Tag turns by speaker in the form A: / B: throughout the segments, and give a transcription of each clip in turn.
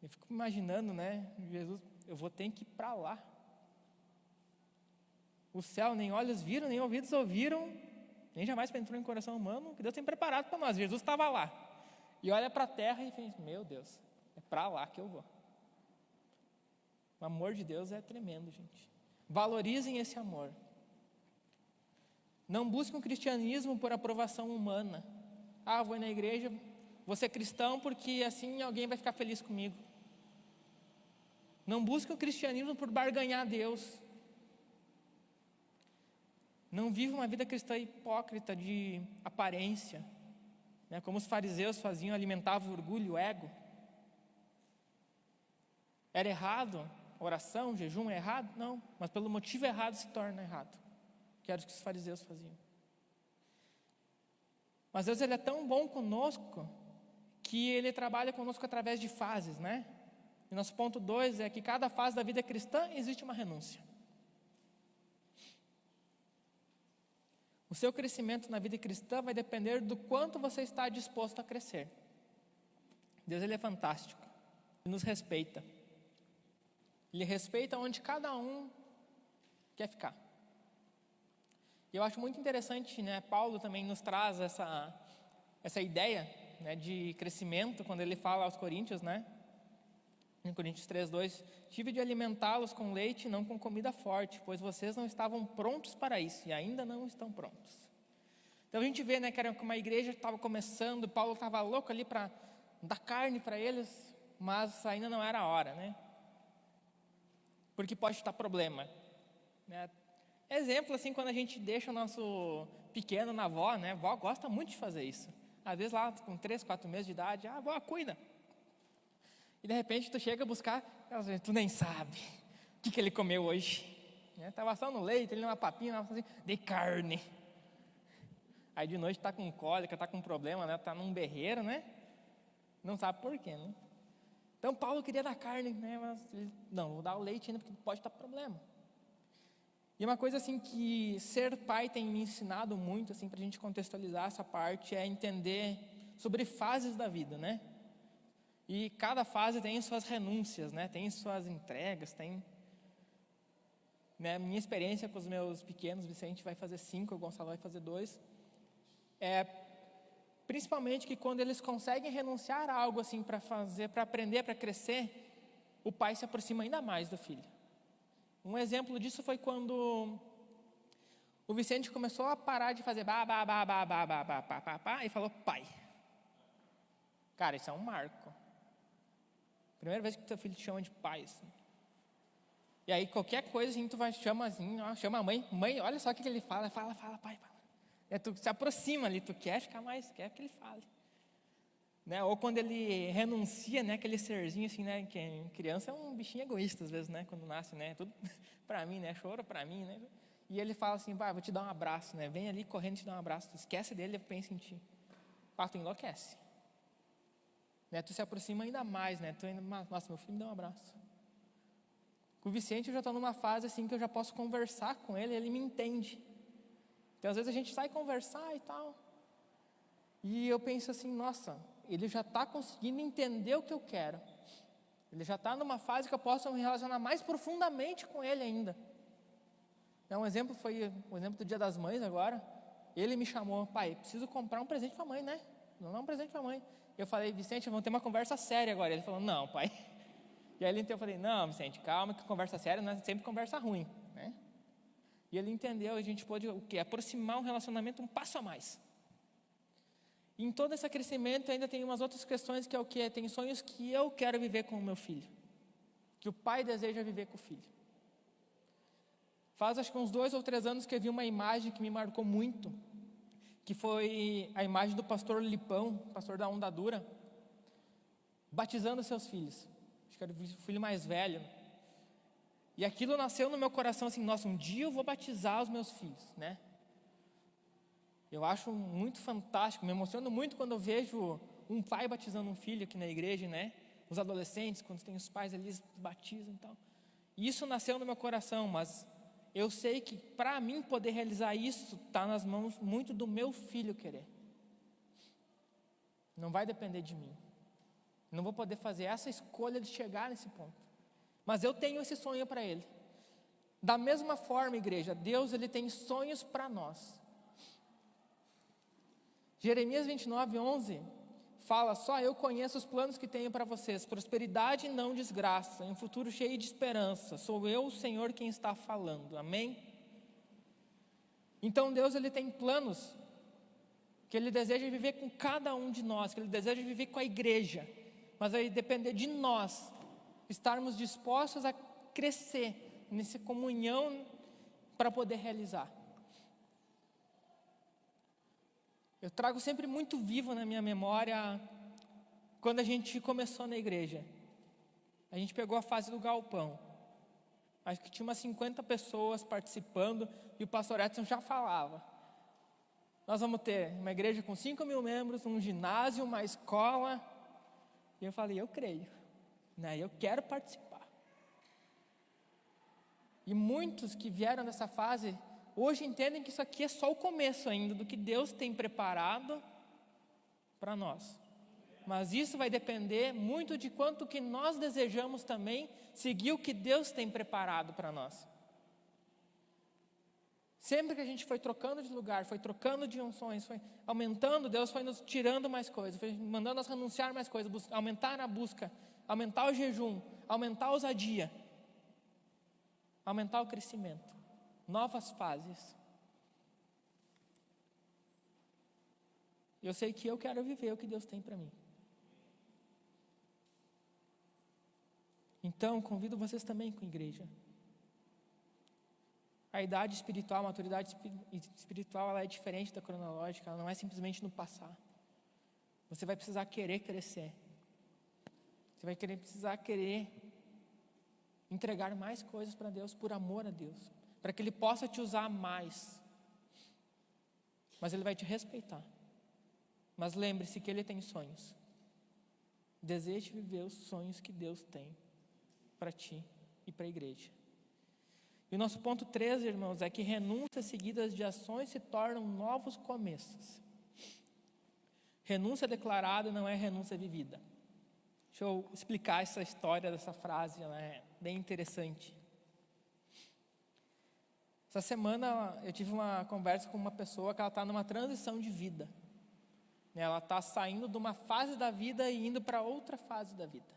A: Eu fico imaginando, né, Jesus, eu vou ter que ir para lá. O céu nem olhos viram, nem ouvidos ouviram, nem jamais penetrou em coração humano, que Deus tem preparado para nós. Jesus estava lá. E olha para a terra e pensa, meu Deus, é para lá que eu vou. O amor de Deus é tremendo, gente. Valorizem esse amor. Não busquem o cristianismo por aprovação humana. Vou na igreja, vou ser cristão porque assim alguém vai ficar feliz comigo. Não busquem o cristianismo por barganhar a Deus. Não viva uma vida cristã hipócrita de aparência, né? Como os fariseus faziam, alimentavam o orgulho, o ego. Era errado? Oração, jejum é errado? Não, mas pelo motivo errado se torna errado, que era o que os fariseus faziam. Mas Deus, Ele é tão bom conosco, que Ele trabalha conosco através de fases, né? E nosso ponto 2 é que cada fase da vida cristã existe uma renúncia. O seu crescimento na vida cristã vai depender do quanto você está disposto a crescer. Deus, Ele é fantástico, Ele nos respeita. Ele respeita onde cada um quer ficar. E eu acho muito interessante, né? Paulo também nos traz essa ideia, né, de crescimento, quando ele fala aos Coríntios, né? Em Coríntios 3:2, tive de alimentá-los com leite e não com comida forte, pois vocês não estavam prontos para isso e ainda não estão prontos. Então a gente vê, né, que era uma igreja que estava começando, Paulo estava louco ali para dar carne para eles, mas ainda não era a hora, né? Porque pode estar problema, né? Exemplo, assim, quando a gente deixa o nosso pequeno na avó, né? A avó gosta muito de fazer isso. Às vezes lá com 3, 4 meses de idade, a avó cuida. E de repente tu chega a buscar, tu nem sabe o que ele comeu hoje. Estava só no leite, ele numa papinha, assim, de carne. Aí de noite está com cólica, está com problema, né? Está num berreiro, né? Não sabe por quê, né? Então Paulo queria dar carne, né? Mas ele, não, vou dar o leite ainda porque pode estar problema. E uma coisa assim que ser pai tem me ensinado muito, assim, para a gente contextualizar essa parte, é entender sobre fases da vida, né? E cada fase tem suas renúncias, né? Tem suas entregas, tem... Né? Minha experiência com os meus pequenos, Vicente vai fazer 5, o Gonçalo vai fazer 2, principalmente que quando eles conseguem renunciar a algo assim para fazer, para aprender, para crescer, o pai se aproxima ainda mais do filho. Um exemplo disso foi quando o Vicente começou a parar de fazer e falou pai. Cara, isso é um marco. Primeira vez que teu filho te chama de pai, assim. E aí qualquer coisa assim, tu vai chama assim, ó, chama a mãe, olha só o que ele fala, fala, pai, fala. Tu se aproxima ali, tu quer ficar mais, quer que ele fale. Né? Ou quando ele renuncia, né, aquele serzinho assim, né, que criança é um bichinho egoísta às vezes, né, quando nasce, né, tudo para mim, né, chora para mim, né, e ele fala assim, vou te dar um abraço, né, vem ali correndo te dar um abraço, tu esquece dele e pensa em ti, tu enlouquece, né, tu se aproxima ainda mais, né, tu ainda, nossa, meu filho me dá um abraço. Com o Vicente eu já estou numa fase assim que eu já posso conversar com ele, ele me entende. Então às vezes a gente sai conversar e tal, e eu penso assim, nossa, ele já está conseguindo entender o que eu quero. Ele já está numa fase que eu posso me relacionar mais profundamente com ele ainda. Um exemplo foi o exemplo do Dia das Mães agora. Ele me chamou, pai, preciso comprar um presente para a mãe, né? Não é um presente para a mãe. Eu falei, Vicente, vamos ter uma conversa séria agora. Ele falou, não, pai. E aí eu falei, não, Vicente, calma, que conversa séria não é sempre conversa ruim, né? E ele entendeu, a gente pôde o quê? Aproximar um relacionamento um passo a mais. E em todo esse crescimento ainda tem umas outras questões que é o quê? Tem sonhos que eu quero viver com o meu filho, que o pai deseja viver com o filho. Faz acho que uns 2 ou 3 anos que eu vi uma imagem que me marcou muito, que foi a imagem do pastor Lipão, pastor da Onda Dura, batizando seus filhos. Acho que era o filho mais velho. E aquilo nasceu no meu coração assim, nossa, um dia eu vou batizar os meus filhos, né? Eu acho muito fantástico, me emociono muito quando eu vejo um pai batizando um filho aqui na igreja, né? Os adolescentes, quando tem os pais ali, eles batizam e tal. E isso nasceu no meu coração, mas eu sei que para mim poder realizar isso, está nas mãos muito do meu filho querer. Não vai depender de mim. Não vou poder fazer essa escolha de chegar nesse ponto. Mas eu tenho esse sonho para ele. Da mesma forma, igreja, Deus ele tem sonhos para nós. Jeremias 29:11 fala: só eu conheço os planos que tenho para vocês, prosperidade e não desgraça, um futuro cheio de esperança. Sou eu, o Senhor, quem está falando. Amém? Então Deus ele tem planos que Ele deseja viver com cada um de nós, que Ele deseja viver com a igreja, mas vai depender de nós estarmos dispostos a crescer nessa comunhão para poder realizar. Eu trago sempre muito vivo na minha memória quando a gente começou na igreja. A gente pegou a fase do galpão. Acho que tinha umas 50 pessoas participando e o pastor Edson já falava: nós vamos ter uma igreja com 5.000 membros, um ginásio, uma escola. E eu falei: eu creio, né? Eu quero participar. E muitos que vieram dessa fase, hoje entendem que isso aqui é só o começo ainda do que Deus tem preparado para nós. Mas isso vai depender muito de quanto que nós desejamos também seguir o que Deus tem preparado para nós. Sempre que a gente foi trocando de lugar, foi trocando de unções, foi aumentando, Deus foi nos tirando mais coisas, foi mandando nós renunciar mais coisas, aumentar na busca, aumentar o jejum, aumentar a ousadia, aumentar o crescimento, novas fases. Eu sei que eu quero viver o que Deus tem para mim. Então, convido vocês também com a igreja. A idade espiritual, a maturidade espiritual, ela é diferente da cronológica, ela não é simplesmente no passar. Você vai precisar querer crescer. Você vai precisar querer entregar mais coisas para Deus, por amor a Deus, para que Ele possa te usar mais. Mas Ele vai te respeitar. Mas lembre-se que Ele tem sonhos. Deseje viver os sonhos que Deus tem para ti e para a igreja. E o nosso ponto 13, irmãos, é que renúncias seguidas de ações se tornam novos começos. Renúncia declarada não é renúncia vivida. Deixa eu explicar essa história dessa frase, ela é bem interessante. Essa semana eu tive uma conversa com uma pessoa que ela está numa transição de vida. Ela está saindo de uma fase da vida e indo para outra fase da vida.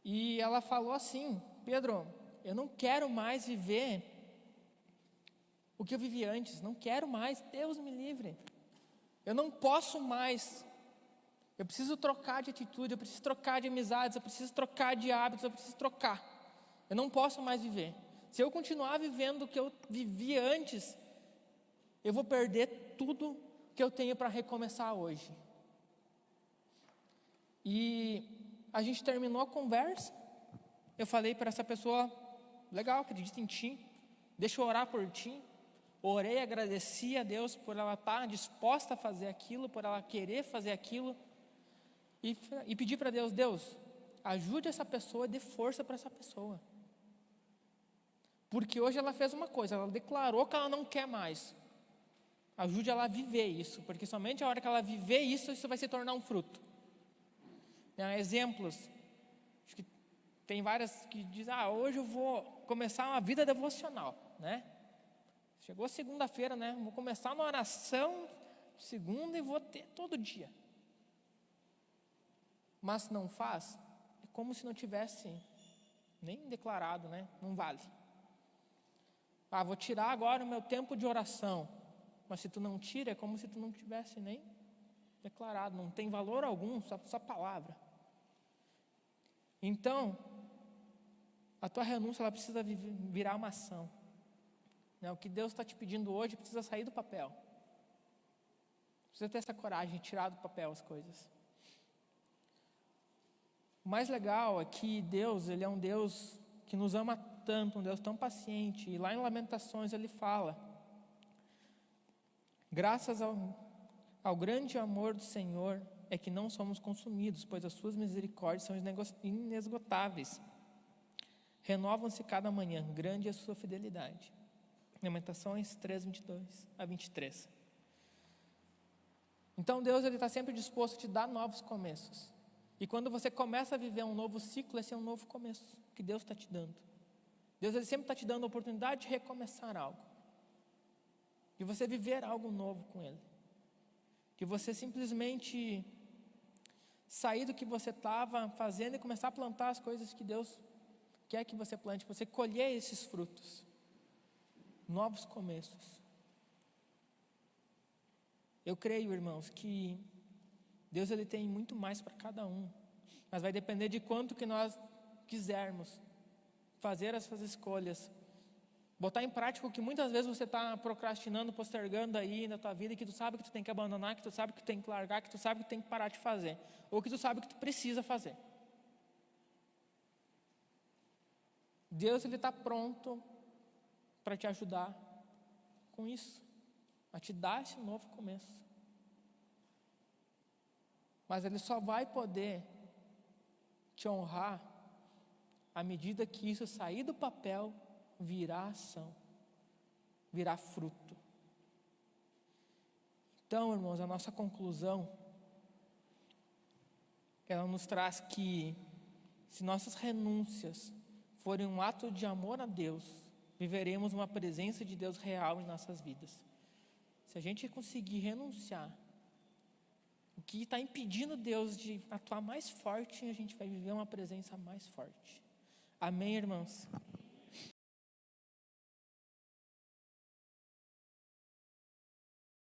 A: E ela falou assim: Pedro, eu não quero mais viver o que eu vivi antes, não quero mais, Deus me livre. Eu não posso mais, eu preciso trocar de atitude, eu preciso trocar de amizades, eu preciso trocar de hábitos, eu preciso trocar. Eu não posso mais viver. Se eu continuar vivendo o que eu vivi antes, eu vou perder tudo que eu tenho para recomeçar hoje. E a gente terminou a conversa, eu falei para essa pessoa: legal, acredito em ti, deixa eu orar por ti. Orei, agradeci a Deus por ela estar disposta a fazer aquilo, por ela querer fazer aquilo, e pedi para Deus: Deus, ajude essa pessoa, dê força para essa pessoa. Porque hoje ela fez uma coisa, ela declarou que ela não quer mais. Ajude ela a viver isso, porque somente a hora que ela viver isso, isso vai se tornar um fruto. Exemplos, acho que tem várias que dizem: hoje eu vou começar uma vida devocional, né? Chegou segunda-feira, né? Vou começar uma oração segunda e vou ter todo dia. Mas se não faz, é como se não tivesse nem declarado, né? Não vale. Vou tirar agora o meu tempo de oração. Mas se tu não tira, é como se tu não tivesse nem declarado. Não tem valor algum, só palavra. Então, a tua renúncia, ela precisa virar uma ação. O que Deus está te pedindo hoje precisa sair do papel. Precisa ter essa coragem de tirar do papel as coisas. O mais legal é que Deus, Ele é um Deus que nos ama tanto, um Deus tão paciente. E lá em Lamentações Ele fala: graças ao grande amor do Senhor é que não somos consumidos, pois as suas misericórdias são inesgotáveis. Renovam-se cada manhã, grande é a sua fidelidade. Lamentações 3, 22 a 23. Então Deus está sempre disposto a te dar novos começos. E quando você começa a viver um novo ciclo, esse é um novo começo que Deus está te dando. Deus ele sempre está te dando a oportunidade de recomeçar algo. De você viver algo novo com Ele. De você simplesmente sair do que você estava fazendo e começar a plantar as coisas que Deus quer que você plante. Você colher esses frutos. Novos começos. Eu creio, irmãos, que Deus ele tem muito mais para cada um. Mas vai depender de quanto que nós quisermos fazer essas escolhas. Botar em prática o que muitas vezes você está procrastinando, postergando aí na tua vida, que tu sabe que tu tem que abandonar, que tu sabe que tu tem que largar, que tu sabe que tu tem que parar de fazer. Ou que tu sabe que tu precisa fazer. Deus ele está pronto para te ajudar com isso. A te dar esse novo começo. Mas Ele só vai poder te honrar à medida que isso sair do papel, virar ação, virar fruto. Então, irmãos, a nossa conclusão, ela nos traz que se nossas renúncias forem um ato de amor a Deus, viveremos uma presença de Deus real em nossas vidas. Se a gente conseguir renunciar, o que está impedindo Deus de atuar mais forte, a gente vai viver uma presença mais forte. Amém, irmãos?